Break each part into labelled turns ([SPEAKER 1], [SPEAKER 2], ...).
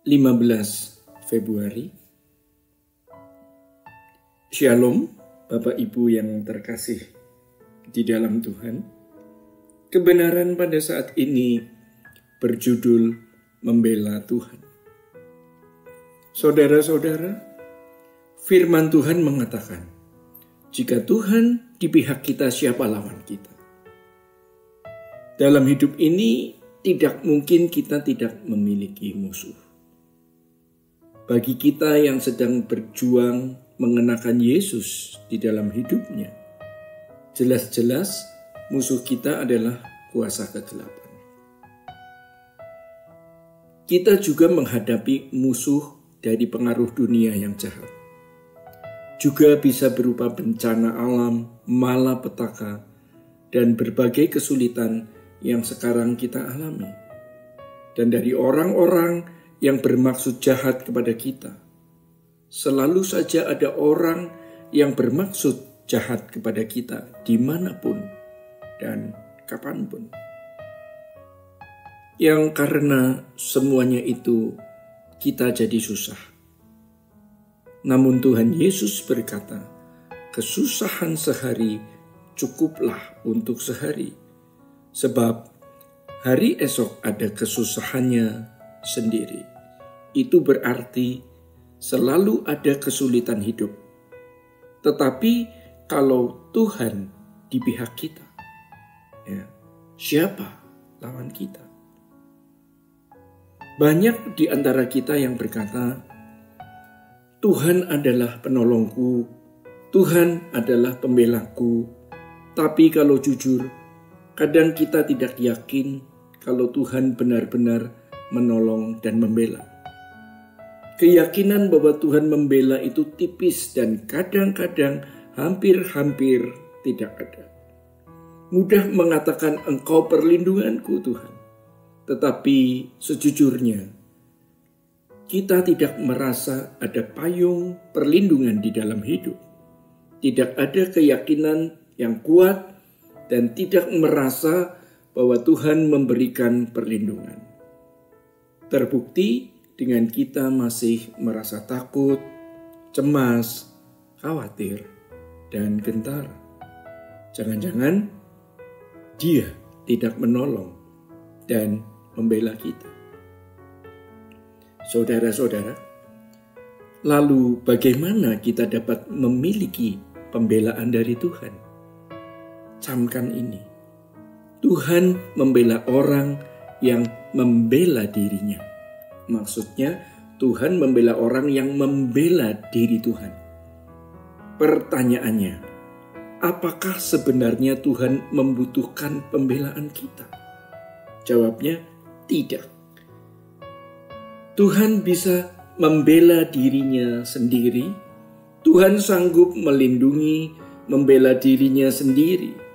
[SPEAKER 1] 15 Februari. Shalom, Bapak Ibu yang terkasih di dalam Tuhan. Kebenaran pada saat ini berjudul Membela Tuhan. Saudara-saudara, firman Tuhan mengatakan, jika Tuhan di pihak kita, siapa lawan kita? Dalam hidup ini tidak mungkin kita tidak memiliki musuh. Bagi kita yang sedang berjuang mengenakan Yesus di dalam hidupnya, jelas-jelas musuh kita adalah kuasa kegelapan. Kita juga menghadapi musuh dari pengaruh dunia yang jahat. Juga bisa berupa bencana alam, malapetaka, dan berbagai kesulitan yang sekarang kita alami. Dan dari orang-orang yang bermaksud jahat kepada kita. Selalu saja ada orang yang bermaksud jahat kepada kita dimanapun dan kapanpun. Yang karena semuanya itu kita jadi susah. Namun Tuhan Yesus berkata, kesusahan sehari cukuplah untuk sehari. Sebab hari esok ada kesusahannya sendiri. Itu berarti selalu ada kesulitan hidup. Tetapi kalau Tuhan di pihak kita, siapa lawan kita? Banyak di antara kita yang berkata, Tuhan adalah penolongku, Tuhan adalah pembelaku. Tapi kalau jujur, kadang kita tidak yakin kalau Tuhan benar-benar menolong dan membela. Keyakinan bahwa Tuhan membela itu tipis dan kadang-kadang hampir-hampir tidak ada. Mudah mengatakan Engkau perlindunganku Tuhan. Tetapi sejujurnya kita tidak merasa ada payung perlindungan di dalam hidup. Tidak ada keyakinan yang kuat dan tidak merasa bahwa Tuhan memberikan perlindungan. Terbukti dengan kita masih merasa takut, cemas, khawatir, dan gentar. Jangan-jangan Dia tidak menolong dan membela kita. Saudara-saudara, lalu bagaimana kita dapat memiliki pembelaan dari Tuhan? Camkan ini. Tuhan membela orang yang membela dirinya. Maksudnya Tuhan membela orang yang membela diri Tuhan. Pertanyaannya, apakah sebenarnya Tuhan membutuhkan pembelaan kita? Jawabnya tidak. Tuhan bisa membela dirinya sendiri. Tuhan sanggup melindungi, membela dirinya sendiri.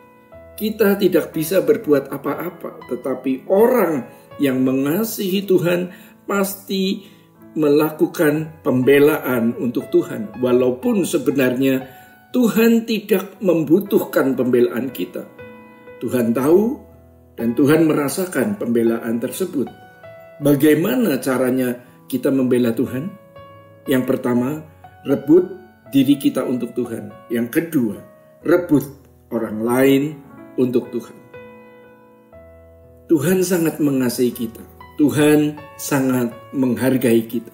[SPEAKER 1] Kita tidak bisa berbuat apa-apa, tetapi orang yang mengasihi Tuhan pasti melakukan pembelaan untuk Tuhan. Walaupun sebenarnya Tuhan tidak membutuhkan pembelaan kita. Tuhan tahu dan Tuhan merasakan pembelaan tersebut. Bagaimana caranya kita membela Tuhan? Yang pertama, rebut diri kita untuk Tuhan. Yang kedua, rebut orang lain untuk Tuhan. Tuhan sangat mengasihi kita. Tuhan sangat menghargai kita.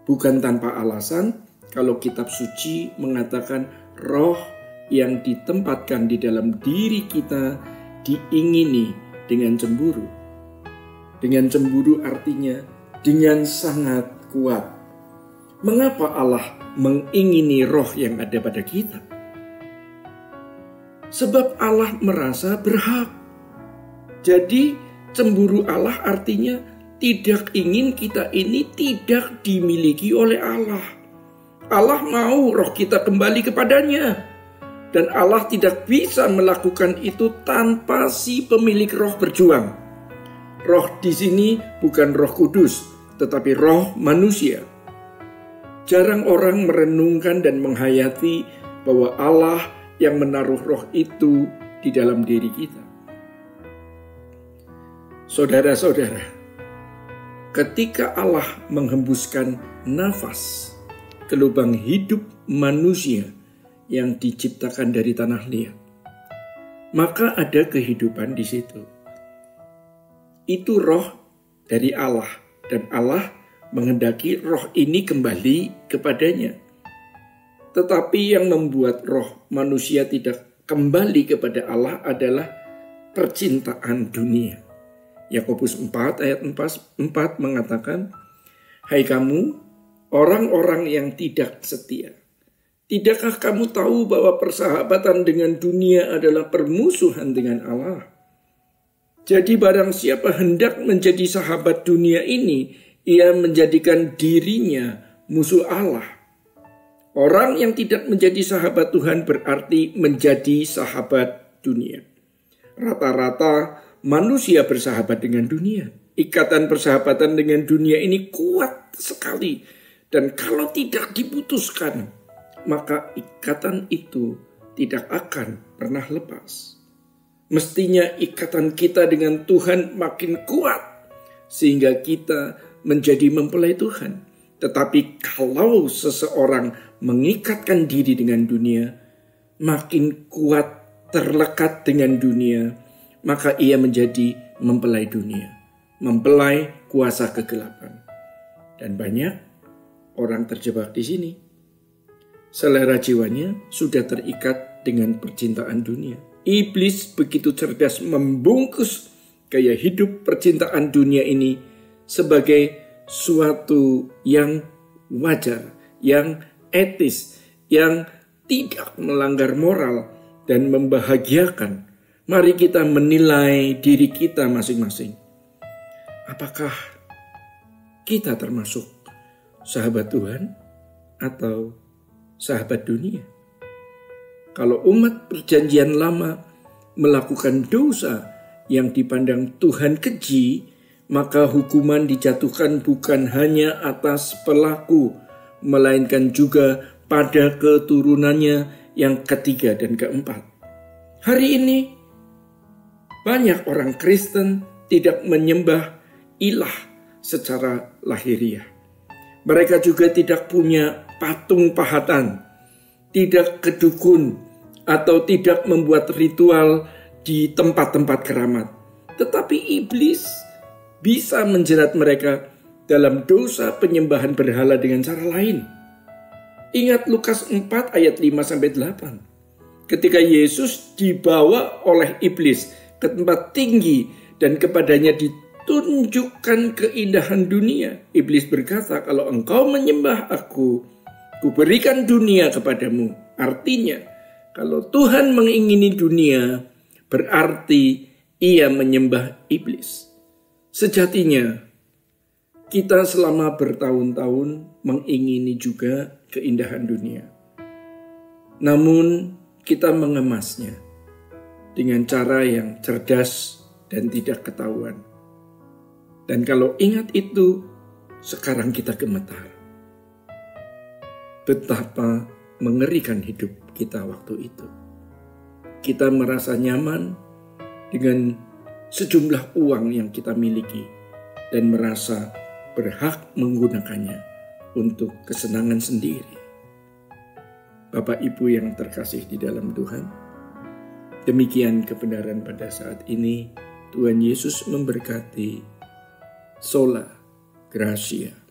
[SPEAKER 1] Bukan tanpa alasan kalau kitab suci mengatakan roh yang ditempatkan di dalam diri kita diingini dengan cemburu. Dengan cemburu artinya dengan sangat kuat. Mengapa Allah mengingini roh yang ada pada kita? Sebab Allah merasa berhak. Jadi cemburu Allah artinya tidak ingin kita ini tidak dimiliki oleh Allah. Allah mau roh kita kembali kepadanya. Dan Allah tidak bisa melakukan itu tanpa si pemilik roh berjuang. Roh di sini bukan Roh Kudus, tetapi roh manusia. Jarang orang merenungkan dan menghayati bahwa Allah yang menaruh roh itu di dalam diri kita. Saudara-saudara, ketika Allah menghembuskan nafas ke lubang hidup manusia yang diciptakan dari tanah liat, maka ada kehidupan di situ. Itu roh dari Allah, dan Allah menghendaki roh ini kembali kepadanya. Tetapi yang membuat roh manusia tidak kembali kepada Allah adalah percintaan dunia. Yakobus 4 ayat 4 mengatakan, "Hai kamu, orang-orang yang tidak setia, tidakkah kamu tahu bahwa persahabatan dengan dunia adalah permusuhan dengan Allah? Jadi barang siapa hendak menjadi sahabat dunia ini, ia menjadikan dirinya musuh Allah. Orang yang tidak menjadi sahabat Tuhan berarti menjadi sahabat dunia." Rata-rata manusia bersahabat dengan dunia. Ikatan persahabatan dengan dunia ini kuat sekali. Dan kalau tidak diputuskan, maka ikatan itu tidak akan pernah lepas. Mestinya ikatan kita dengan Tuhan makin kuat, sehingga kita menjadi mempelai Tuhan. Tetapi kalau seseorang mengikatkan diri dengan dunia, makin kuat terlekat dengan dunia, maka ia menjadi mempelai dunia, mempelai kuasa kegelapan. Dan banyak orang terjebak di sini. Selera jiwanya sudah terikat dengan percintaan dunia. Iblis begitu cerdas membungkus gaya hidup percintaan dunia ini sebagai suatu yang wajar, yang etis, yang tidak melanggar moral dan membahagiakan. Mari kita menilai diri kita masing-masing. Apakah kita termasuk sahabat Tuhan atau sahabat dunia? Kalau umat perjanjian lama melakukan dosa yang dipandang Tuhan keji, maka hukuman dijatuhkan bukan hanya atas pelaku, melainkan juga pada keturunannya yang ketiga dan keempat. Hari ini banyak orang Kristen tidak menyembah ilah secara lahiriah. Mereka juga tidak punya patung pahatan, tidak ke dukun, atau tidak membuat ritual di tempat-tempat keramat. Tetapi iblis bisa menjerat mereka dalam dosa penyembahan berhala dengan cara lain. Ingat Lukas 4 ayat 5-8. Ketika Yesus dibawa oleh iblis ke tempat tinggi dan kepadanya ditunjukkan keindahan dunia, iblis berkata, "Kalau engkau menyembah aku, kuberikan dunia kepadamu." Artinya, kalau Tuhan mengingini dunia, berarti ia menyembah iblis. Sejatinya, kita selama bertahun-tahun mengingini juga keindahan dunia. Namun, kita mengemasnya dengan cara yang cerdas dan tidak ketahuan. Dan kalau ingat itu, sekarang kita gemetar. Betapa mengerikan hidup kita waktu itu. Kita merasa nyaman dengan sejumlah uang yang kita miliki dan merasa berhak menggunakannya untuk kesenangan sendiri. Bapak Ibu yang terkasih di dalam Tuhan, demikian kebenaran pada saat ini. Tuhan Yesus memberkati. Sola Gracia.